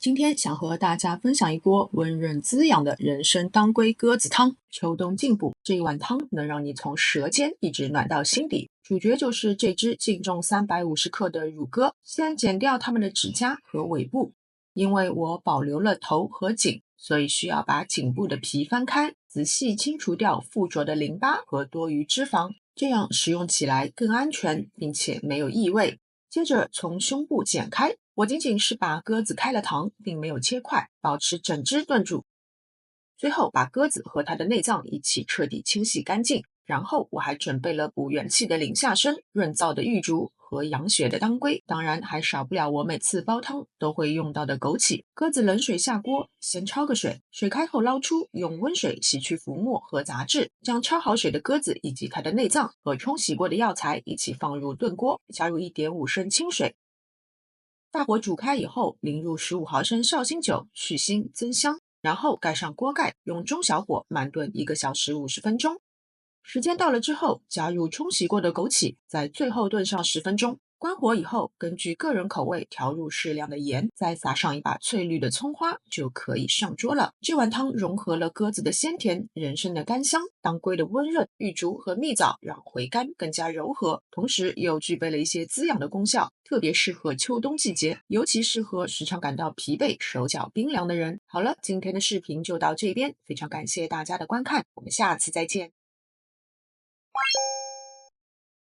今天想和大家分享一鍋溫潤滋養的人參當歸鴿子湯，秋冬進補。這一碗湯能讓你從舌尖一直暖到心底。主角就是這隻淨重350克的乳鴿，先剪掉它們的指甲和尾部，因為我保留了頭和頸，所以需要把頸部的皮翻開，仔細清除掉附着的淋巴和多餘脂肪，這樣食用起來更安全，並且沒有異味。接着從胸部剪開，我僅僅是把鴿子開了膛，並沒有切塊，保持整隻燉煮。最後把鴿子和它的內臟一起徹底清洗乾淨，然後我還準備了補元氣的領夏參、潤燥的玉竹和養血的當歸，當然還少不了我每次煲湯都會用到的枸杞。鴿子冷水下鍋，先焯個水，水開後撈出，用溫水洗去浮沫和雜質，將焯好水的鴿子以及它的內臟和沖洗過的藥材一起放入燉鍋，加入1.5升清水，大火煮開以後，淋入15毫升紹興酒，去腥增香，然後蓋上鍋蓋，用中小火慢燉1個小時50分鐘。時間到了之後，加入沖洗過的枸杞，在最後燉上10分鐘。關火以後，根據個人口味調入適量的鹽，再撒上一把翠綠的蔥花，就可以上桌了。這碗湯融合了鴿子的鮮甜、人參的甘香、當歸的溫潤、玉竹和蜜棗讓回甘更加柔和，同時又具備了一些滋養的功效，特別適合秋冬季節，尤其適合時常感到疲憊、手腳冰涼的人。好了，今天的視頻就到這邊，非常感謝大家的觀看，我們下次再見。